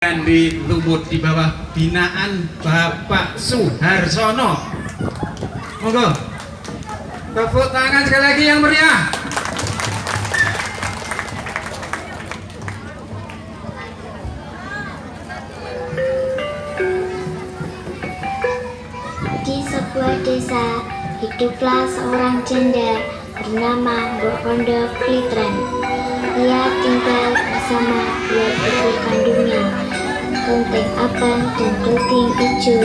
di Lumut di bawah binaan Bapak Suharsono. Monggo, tepuk tangan sekali lagi yang meriah. Di sebuah desa hiduplah seorang janda bernama Mbok Rondo Klitren. Ia tinggal bersama dua putri kandungnya, Kelting Abang dan Kelting Ijo,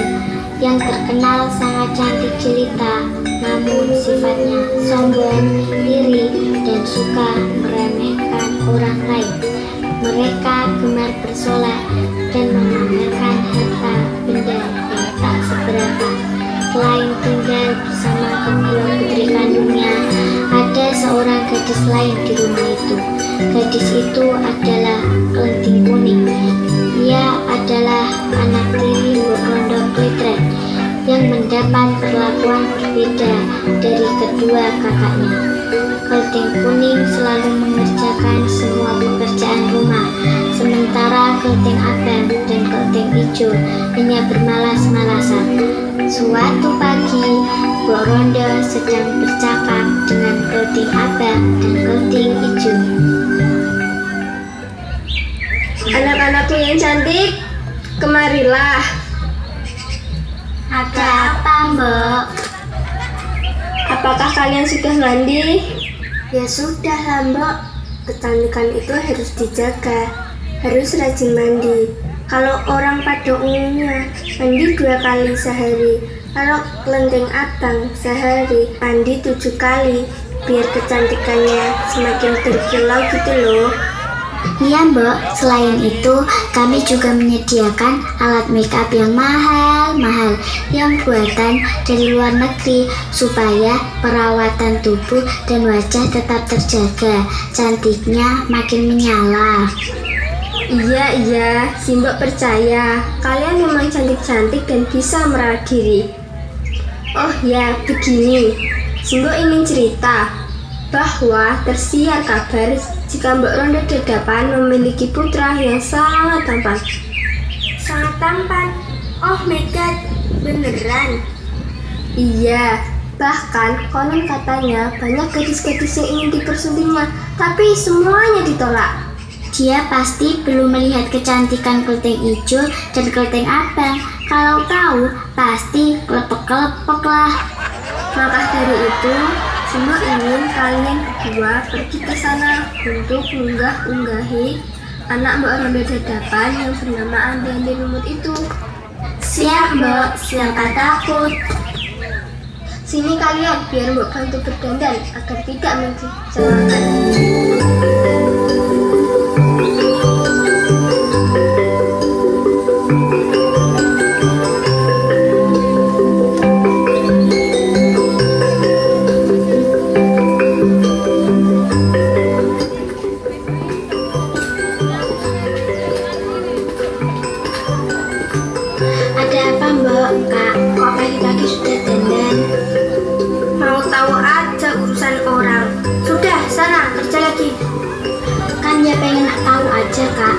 yang terkenal sangat cantik jelita, namun sifatnya sombong, iri, dan suka meremehkan orang lain. Mereka gemar bersolah dan memamerkan harta benda yang tak seberapa. Selain tinggal bersama kedua putri kandungnya, ada seorang gadis lain di rumah itu. Gadis itu adalah Kelting Kuning. Ia adalah anak tiri Mbok Rondo Klitren yang mendapat perlakuan berbeda dari kedua kakaknya. Kelting Kuning selalu mengerjakan semua pekerjaan rumah, sementara Kelting Abang dan Kelting Ijo hanya bermalas-malasan. Suatu pagi, Mbok Rondo sedang bercakap dengan Kelting Abang dan Kelting Ijo. Anak-anakku yang cantik, kemarilah. Ada apa, Mbok? Apakah kalian sudah mandi? Ya sudah lah, Mbok. Kecantikan itu harus dijaga, harus rajin mandi. Kalau orang pada umumnya mandi 2 kali sehari, kalau Kelting Abang sehari mandi 7 kali, biar kecantikannya semakin berkilau gitu loh. Iya, Mbok. Selain itu, kami juga menyediakan alat makeup yang mahal-mahal yang buatan dari luar negeri supaya perawatan tubuh dan wajah tetap terjaga, cantiknya makin menyala. Iya, Simbok percaya kalian memang cantik-cantik dan bisa merawat diri. Oh ya, begini, Simbok ingin cerita bahwa tersiar kabar jika Mbok Rondo Dadapan memiliki putra yang sangat tampan. Sangat tampan. Oh my god, beneran? Iya, bahkan konon katanya banyak gadis-gadis yang ingin dipersuntingnya, tapi semuanya ditolak. Dia pasti belum melihat kecantikan Kelting Ijo dan Kelting Abang. Kalau tahu, pasti kelepek-kelepek lah. Maka dari itu, Simbok ingin kalian berdua pergi ke sana untuk mengunggah-unggahi anak Mbok Rondo Dadapan yang bernama Andi Lumut itu. Siap, Mbok. Siapa takut? Sini kalian, biar Mbok bantu berdandan agar tidak mengecewakan. Ada apa, Mbok? Kak, kok pagi-pagi sudah dandan? Mau tahu aja urusan orang. Sudah, sana kerja lagi. Kan dia pengen tahu aja, Kak.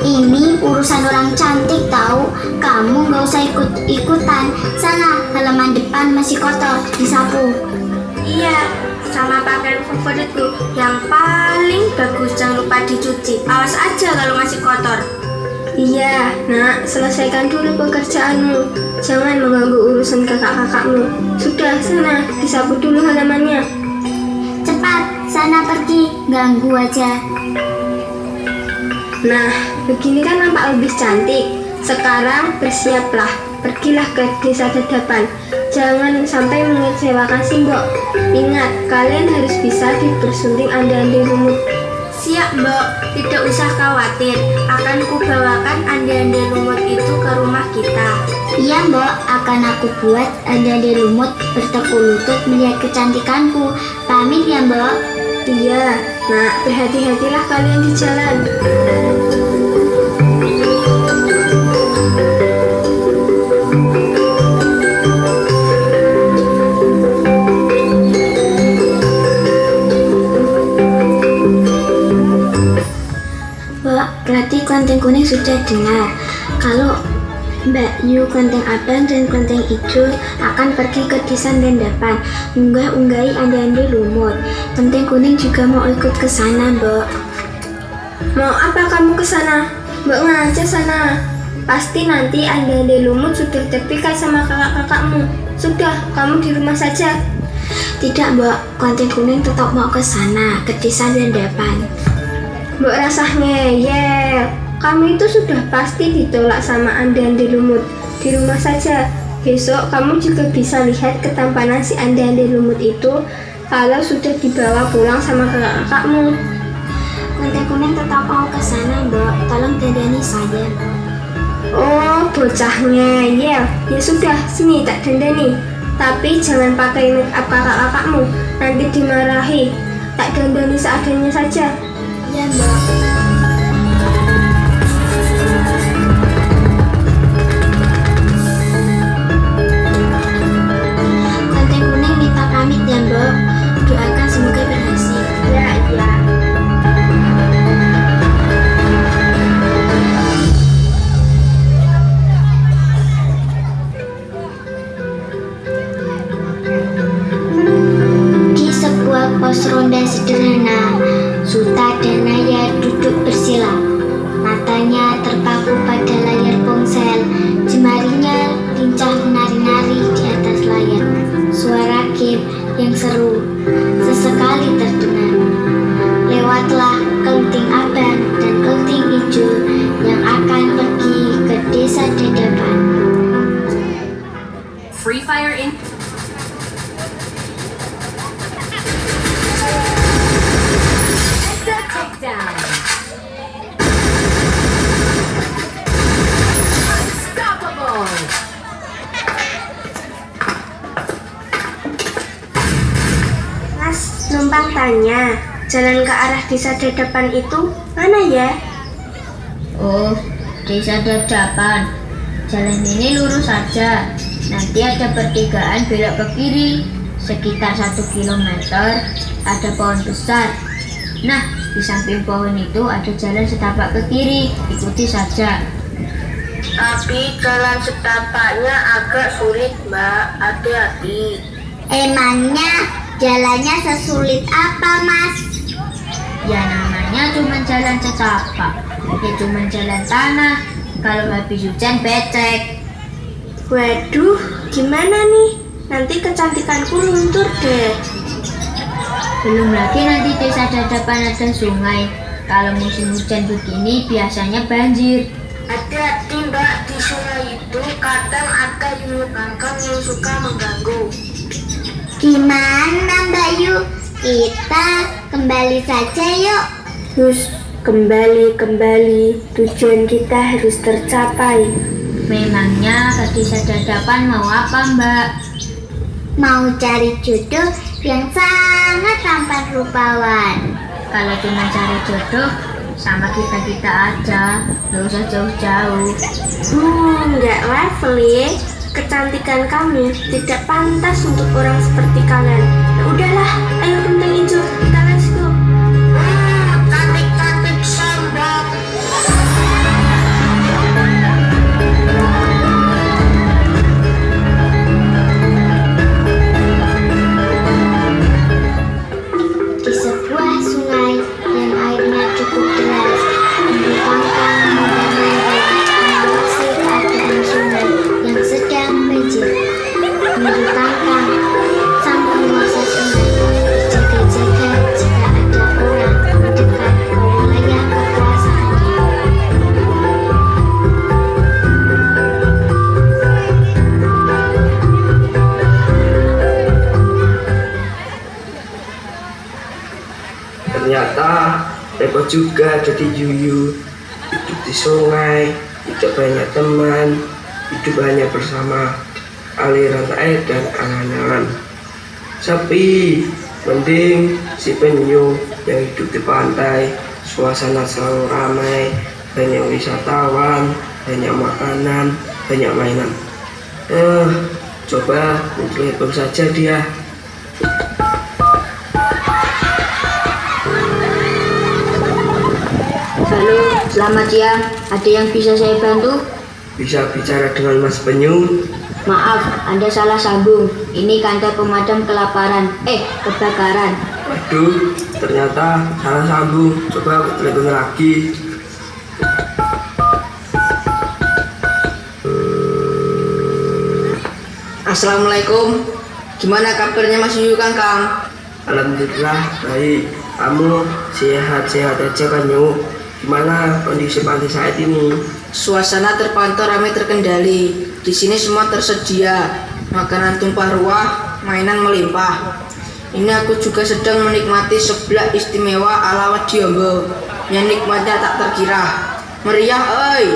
Ini urusan orang cantik tahu. Kamu nggak usah ikut-ikutan. Sana, halaman depan masih kotor, disapu. Iya, sama pakaian favoritku yang paling bagus, jangan lupa dicuci. Awas aja kalau masih kotor. Iya, nak, selesaikan dulu pekerjaanmu. Jangan mengganggu urusan kakak-kakakmu. Sudah, sana, disapu dulu halamannya. Cepat, sana pergi. Ganggu aja. Nah, begini kan nampak lebih cantik. Sekarang bersiaplah, pergilah ke desa Dadapan. Jangan sampai mengecewakan Simbok. Ingat, kalian harus bisa dibersunting Andi Lumut. Siap, Mbok. Tidak usah khawatir. Akan kubawakan Andi Lumut itu ke rumah kita. Iya, Mbok. Akan aku buat Andi Lumut bertekuk lutut melihat kecantikanku. Pamit ya, Mbok. Iya, nak, berhati-hatilah kalian di jalan. Mbok, berarti Kelting Klenteng Kuning sudah dengar kalau Mbak Yu, Klenteng Abang, dan Klenteng Ijo akan pergi ke desa Dendapan unggah-unggahi ande-ande lumut. Klenteng Kuning juga mau ikut ke sana, Mbok. Mau apa kamu ke sana? Mbok ngajak sana. Pasti nanti ande-ande lumut sudah terpikat sama kakak-kakakmu. Sudah, kamu di rumah saja. Tidak, Mbok. Klenteng Kuning tetap mau ke sana, ke desa Dendapan. Mbok rasah ngeyel. Kamu itu sudah pasti ditolak sama ande-ande lumut. Di rumah saja. Besok kamu juga bisa lihat ketampanan si ande-ande lumut itu kalau sudah dibawa pulang sama kakak-kakakmu. Klenteng Kuning tetap mau ke sana, Mbok. Tolong dandani saya. Oh, bocah ngeyel. Ya sudah, sini tak dandani. Tapi jangan pakai make up kakak-kakakmu. Nanti dimarahi. Tak dandani seadanya saja. Ya, Mbok. Klenteng Kuning minta pamit ya, Mbok. Doakan semoga berhasil. Ya, ya. Di sebuah pos ronda sederhana, Suta dan Naya duduk bersila. Matanya terpaku pada layar ponsel, jemarinya lincah menari-nari di atas layar. Suara game yang seru sesekali terdengar. Lewatlah Klenteng Abang dan Klenteng Ijo yang akan pergi ke desa Dendapan. Free Fire in takedown. Unstoppable. Mas, numpang tanya, jalan ke arah desa Dendapan itu mana ya? Oh, desa Dendapan. Jalan ini lurus saja. Nanti ada pertigaan belok ke kiri. Sekitar 1 kilometer ada pohon besar. Nah, di samping pohon itu ada jalan setapak ke kiri. Ikuti saja. Tapi jalan setapaknya agak sulit, Mbak. Hati-hati. Emangnya jalannya sesulit apa, Mas? Ya namanya cuma jalan setapak. Ya cuma jalan tanah. Kalau habis hujan becek. Waduh, gimana nih? Nanti kecantikanku luntur deh. Belum lagi nanti desa Dendapan ada sungai. Kalau musim hujan begini biasanya banjir. Hati-hati, Mbak. Di sungai itu kadang ada hiu bangkang yang suka mengganggu. Gimana Mbak Yu? Kita kembali saja yuk. Terus kembali. Tujuan kita harus tercapai. Memangnya ke desa Dendapan mau apa Mbak? Mau cari jodoh yang sangat tampan rupawan. Kalau cuma cari jodoh, sama kita aja, gak usah jauh-jauh. Nggak level ya. Kecantikan kami tidak pantas untuk orang seperti kalian. Ya udahlah, ayo Klenteng Ijo, kita let's go. Cantik-cantik sombong. Di sebuah sungai yang airnya cukup deras, Ibu Pangkang mengamati mengawasi keadaan sungai yang sedang banjir. Ibu Pangkang, sang penguasa sungai, berjaga-jaga jika ada orang mendekat ke wilayah kekuasaannya. Ternyata repot juga jadi yuyu. Hidup di sungai, tidak banyak teman, hidup hanya bersama aliran air dan angan-angan. Sepi, mending si penyu yang hidup di pantai. Suasana selalu ramai, banyak wisatawan, banyak makanan, banyak mainan. Coba mencoba saja dia. Selamat siang, ada yang bisa saya bantu? Bisa bicara dengan Mas Penyu? Maaf, Anda salah sambung. Ini kantor pemadam kebakaran. Waduh, ternyata salah sambung. Coba telepon lagi. Assalamualaikum. Gimana kabarnya Mas Yuyu Kangkang? Alhamdulillah baik. Kamu sehat-sehat aja kan Yu? Gimana kondisi panti saat ini? Suasana terpantau ramai terkendali. Di sini semua tersedia. Makanan tumpah ruah, mainan melimpah. Ini aku juga sedang menikmati seblak istimewa ala Wadiombo yang nikmatnya tak terkira. Meriah, oi.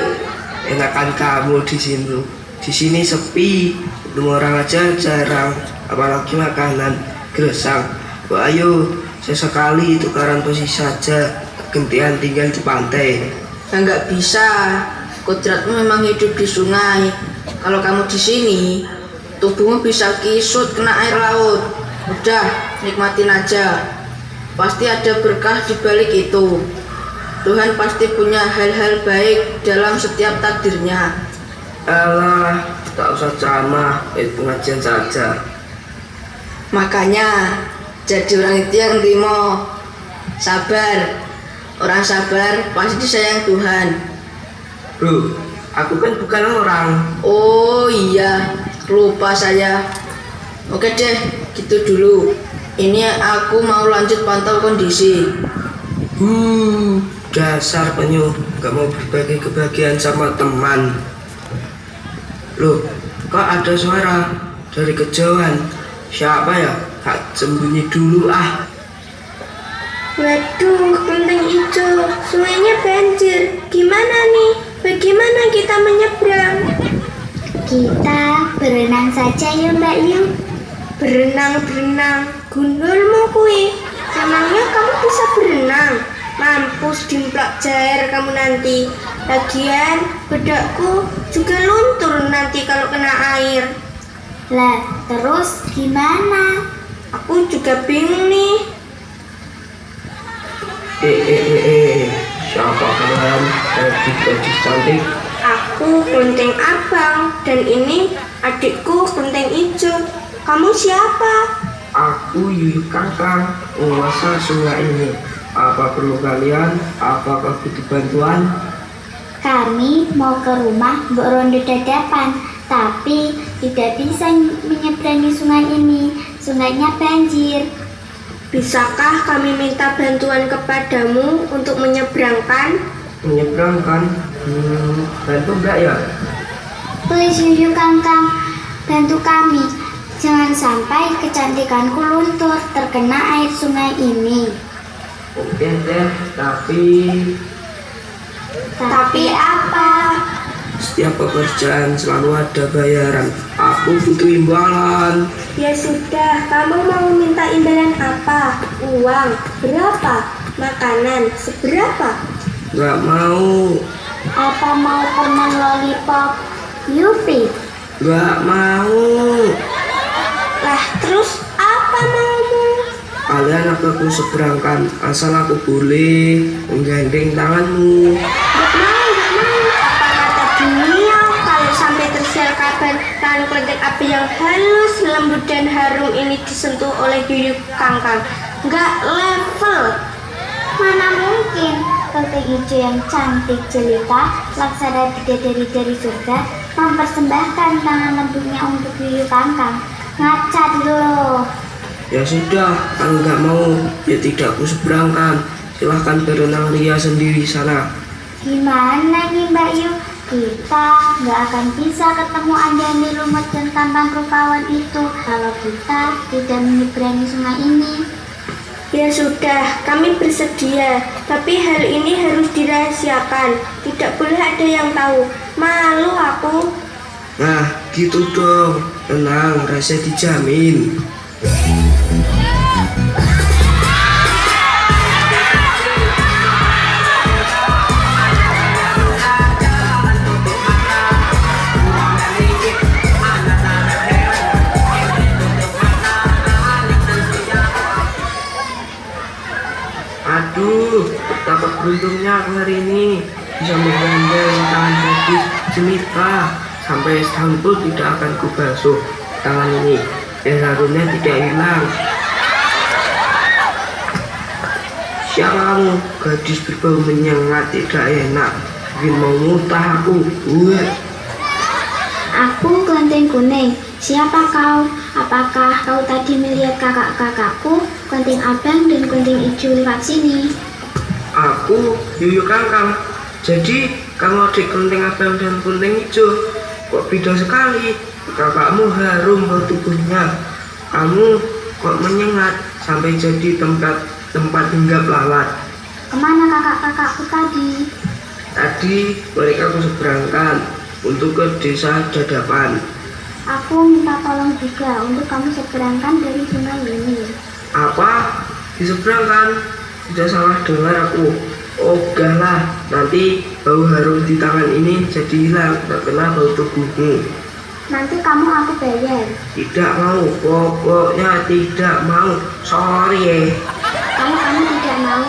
Enakan kamu di sini. Di sini sepi. Ketemu orang aja jarang. Apalagi makanan gersang. Wah, ayo sesekali tukaran posisi saja. Gantian tinggal di pantai. Nggak bisa. Kodratmu memang hidup di sungai. Kalau kamu di sini, tubuhmu bisa kisut kena air laut. Udah, nikmatin aja. Pasti ada berkah di balik itu. Tuhan pasti punya hal-hal baik dalam setiap takdirnya. Alah, tak usah ceramah, pengajian saja. Makanya, jadi orang itu yang terima. Sabar. Orang sabar pasti disayang Tuhan. Bro, aku kan bukan orang. Oh iya, lupa saya. Oke deh, gitu dulu. Ini aku mau lanjut pantau kondisi. Dasar Penyu, gak mau berbagi kebahagiaan sama teman. Loh, kok ada suara dari kejauhan? Siapa ya? Tak sembunyi dulu ah. Waduh, kelenteng hijau, sungainya banjir. Gimana nih? Bagaimana kita menyeberang? Kita berenang saja ya Mbak Yu. Berenang, gundulmu kui. Emangnya kamu bisa berenang? Mampus dimplak jair kamu nanti. Lagian bedakku juga luntur nanti kalau kena air. Lah, terus gimana? Aku juga bingung nih. Siapa kalian? Gadis cantik. Aku kelenteng abang dan ini adikku kelenteng hijau. Kamu siapa? Aku Yuyu Kangkang, penguasa sungai ini. Apa perlu kalian? Apakah butuh bantuan? Kami mau ke rumah Mbok Rondo Dadapan, tapi tidak bisa menyeberangi sungai ini. Sungainya banjir. Bisakah kami minta bantuan kepadamu untuk menyeberangkan? Menyeberangkan? Bantu enggak ya? Please Yuyu Kangkang, bantu kami. Jangan sampai kecantikanku luntur terkena air sungai ini. Oke deh, Tapi apa? setiap pekerjaan selalu ada bayaran. Aku butuh imbalan. Ya sudah, kamu mau minta imbalan apa? Uang berapa? Makanan seberapa? Nggak mau. Apa mau permen lollipop? Yupi. Nggak mau. Lah terus apa maumu? Kalian aku seberangkan asal aku boleh menggandeng tanganmu. Gak mau. Apa kata dunia kalau sampai tersiar kabar tangan kelenteng api yang halus, lembut dan harum ini disentuh oleh Yuyu Kangkang? Gak level. Mana mungkin kelenteng hijau yang cantik jelita laksana bidadari dari surga mempersembahkan tangan lembutnya untuk Yuyu Kangkang. Ngaca dulu. Ya sudah, kalau nggak mau ya tidak aku seberangkan. Silahkan berenang ria sendiri sana. Gimana nih Mbak Yu? Kita nggak akan bisa ketemu Anda-anda lumut dan tampan rupawan itu kalau kita tidak menyeberangi sungai ini. Ya sudah, kami bersedia. Tapi hal ini harus dirahasiakan. Tidak boleh ada yang tahu. Malu aku. Nah, gitu dong. Tenang, rahasia dijamin. Aduh, betapa beruntungnya aku hari ini. bisa menggandeng tangan gadis Semita. Sampai setahun pun tidak akan kubasuh tangan ini, dan harumnya tidak hilang. Siapa kamu? Gadis berbau menyengat tidak enak, bikin mau muntah aku. Aku Kelenteng Kuning. Siapa kau? Apakah kau tadi melihat kakak-kakakku, Kelenteng Abang dan Kelenteng Hijau lewat sini? Aku Yuyu Kangkang. Jadi kamu adik Kelenteng Abang dan Kelenteng Hijau. Kok beda sekali? Kakakmu harum bau tubuhnya, kamu kok menyengat sampai jadi tempat hinggap lalat. Kemana kakak-kakakku tadi? Tadi mereka kuseberangkan untuk ke desa Dadapan. Aku minta tolong juga untuk kamu seberangkan dari sungai ini. Apa? Diseberangkan? Tidak salah dengar aku. Oh galah, nanti bau harum di tangan ini jadi hilang, tak kena bau tubuhmu. Nanti kamu aku bayar. Tidak mau, pokoknya tidak mau. Sorry. Kalau kamu tidak mau,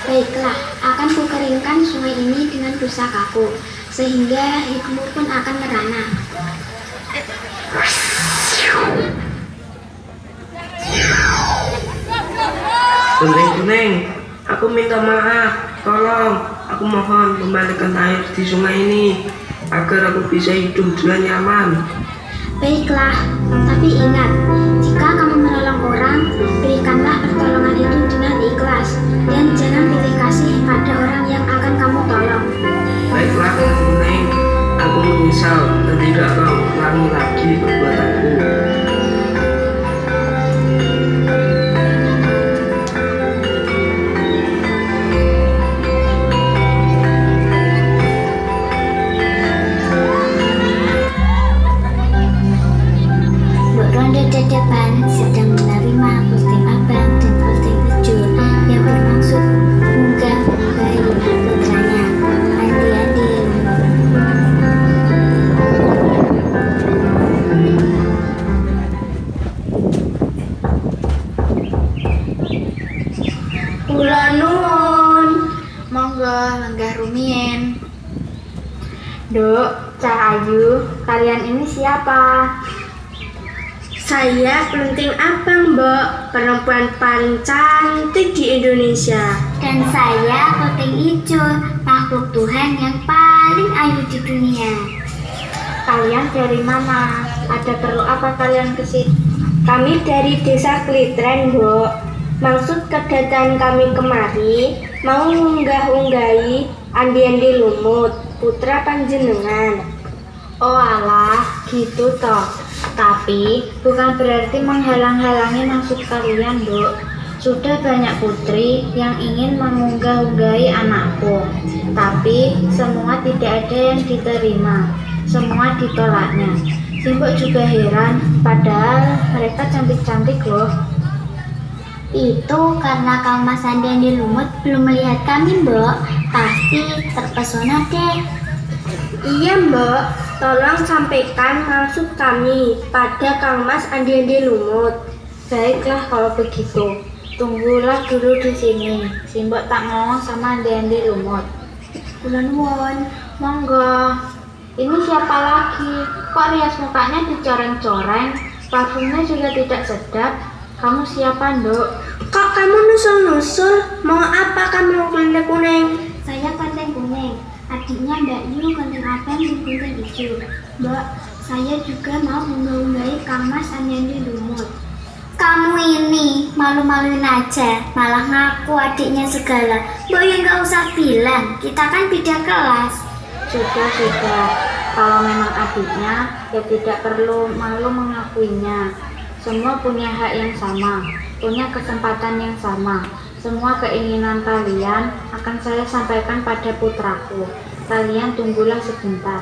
baiklah, akan kukeringkan sungai ini dengan pusakaku, sehingga hidupmu pun akan merana. Kelenteng Kuning, aku minta maaf. Tolong, aku mohon kembalikan air di sungai ini agar aku bisa hidup dengan nyaman. Baiklah, tapi ingat, jika kamu menolong orang, berikanlah pertolongan itu dengan ikhlas, dan jangan pilih kasih pada orang yang akan kamu tolong. Baiklah, Kelenteng Kuning, aku menyesal dan tidak akan ulangi lagi perbuatanku. Ronde Dadapan sedang menerima Kelenteng Abang dan Kelenteng Hijau yang bermaksud mengganggu putranya, Andi-Andi. Kula nuwun, monggo lenggah rumiyin. Duk, Cah Ayu, kalian ini siapa? Saya Kelenteng Abang, Mbok, perempuan paling cantik di Indonesia. Dan saya Kelenteng Hijau, makhluk Tuhan yang paling ayu di dunia. Kalian dari mana? Ada perlu apa kalian ke sini? Kami dari Desa Klitren, Mbok. Maksud kedatangan kami kemari mau ngunggah-unggahi Andi-Andi Lumut, putra panjenengan. Oh alah, gitu toh. Tapi bukan berarti menghalang-halangi maksud kalian, Dok. Sudah banyak putri yang ingin mengunggah-unggahi anakku, tapi semua tidak ada yang diterima, semua ditolaknya. Simbok juga heran, padahal mereka cantik-cantik loh. Itu karena Kang Mas Andi-Andi Lumut belum melihat kami, Mbok. Pasti terpesona deh. Iya, Mbok, tolong sampaikan maksud kami pada Kang Mas Andi-Andi Lumut. Baiklah kalau begitu, tunggulah dulu di sini. Simbok tak ngomong sama Andi-Andi Lumut. Bulan Won. Monggo. Ini siapa lagi? Kok rias mukanya dicoreng-coreng? Parfumnya juga tidak sedap. Kamu siapa, Nduk? Kok kamu nusul-nusul? Mau apa kamu, Kelenteng Kuning? Saya Kelenteng Kuning, adiknya Mbak Yu, Kelenteng Abang dan Kelenteng Hijau. Mbak, saya juga mau mengunggah-unggahi Kang Mas Andi-Andi Lumut. Kamu ini malu-maluin aja, malah ngaku adiknya segala. Mbak Yu nggak usah bilang, kita kan beda kelas. Sudah. Kalau memang adiknya, ya tidak perlu malu mengakuinya. Semua punya hak yang sama, punya kesempatan yang sama. Semua keinginan kalian akan saya sampaikan pada putraku. Kalian tunggulah sebentar.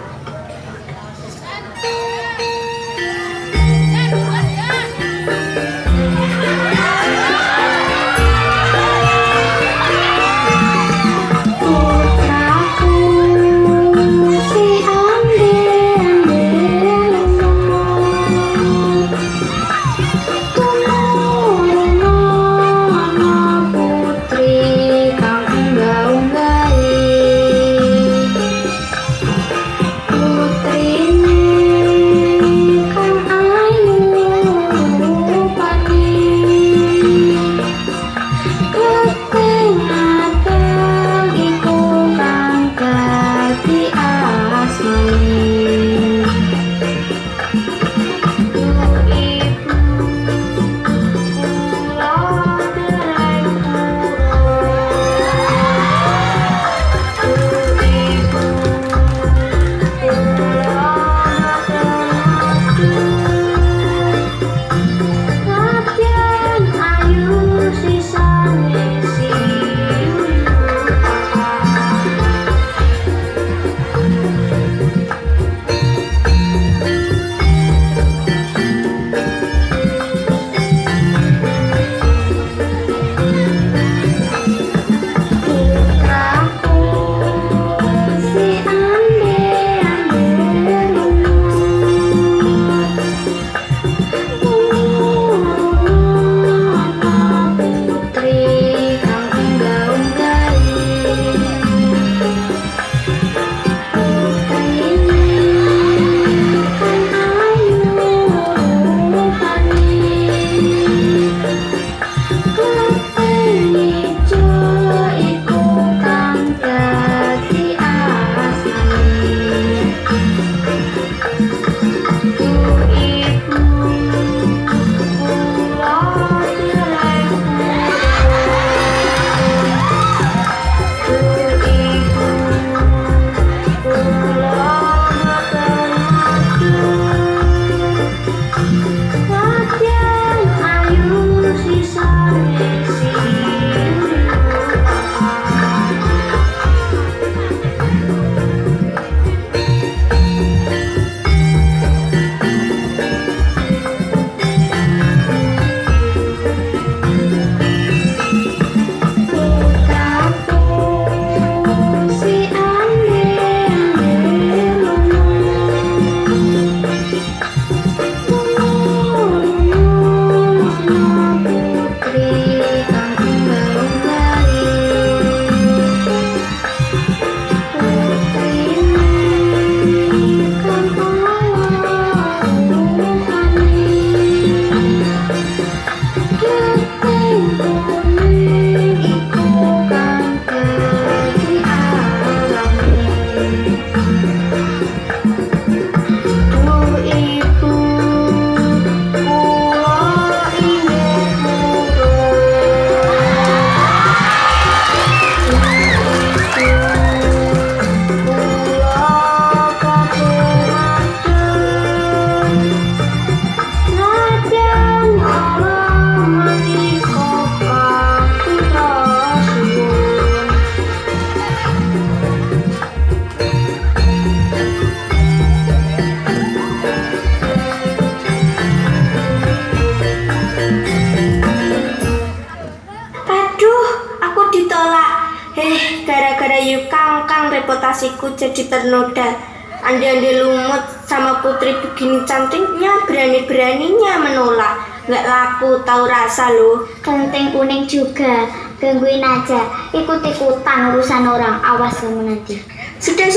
prestasiku jadi ternoda. Andi-andi lumut sama putri begini cantiknya, berani-beraninya menolak. Nggak laku tahu rasa loh. Kelenteng kuning juga, gangguin aja. Ikut-ikutan urusan orang, awas kamu nanti. Sudah,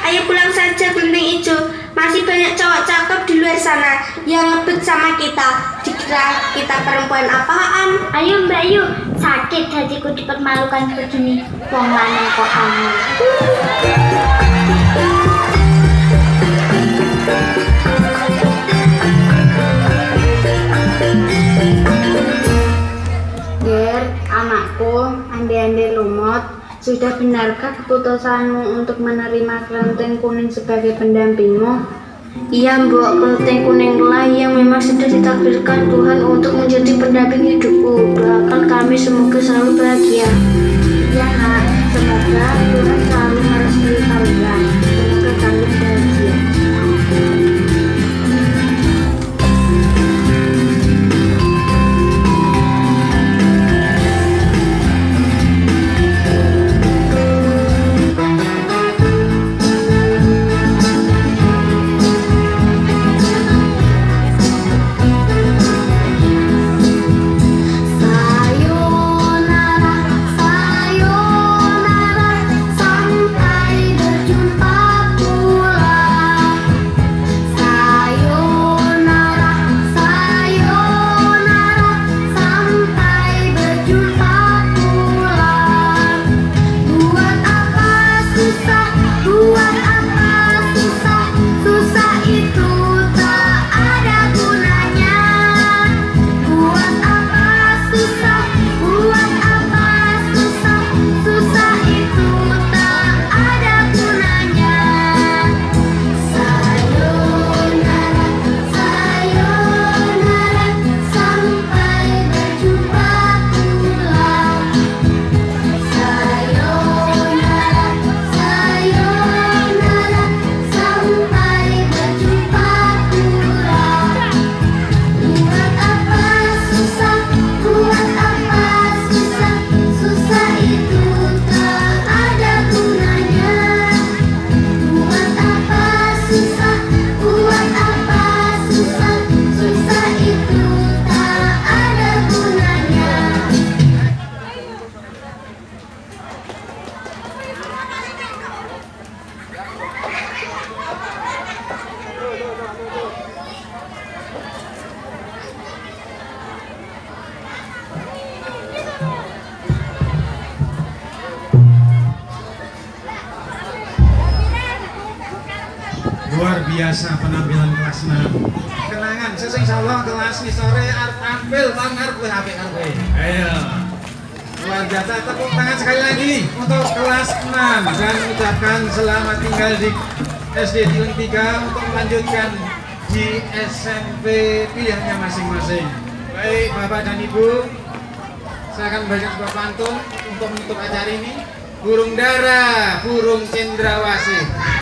ayo pulang saja kelenteng hijau. Masih banyak cowok cakep di luar sana yang ngebet sama kita. Dikira kita perempuan apaan? Ayo Mbak, yuk. Sakit hatiku dipermalukan begini. Wong lanang kok angel. Ger, anakku, ande-ande lumut, sudah benarkah keputusanmu untuk menerima kelenteng kuning sebagai pendampingmu? Iya mbok, kelenteng kuninglah yang memang sudah ditakdirkan Tuhan untuk menjadi pendamping hidupku. Doakan kami semoga selalu bahagia. Ya nak, semoga Tuhan selalu merestui kalian. Semoga kalian bahagia. Luar biasa penampilan kelas 6. Kenangan, sesing sawang kelas ini sore arep tampil pamer kowe apik-apik. Ayo. Luar biasa, tepuk tangan sekali lagi untuk kelas 6 dan ucapkan selamat tinggal di SD Tiung 3 untuk melanjutkan di SMP pilihannya masing-masing. Baik Bapak dan Ibu, saya akan membacakan sebuah pantun untuk menutup acara ini. Burung dara, burung cendrawasih.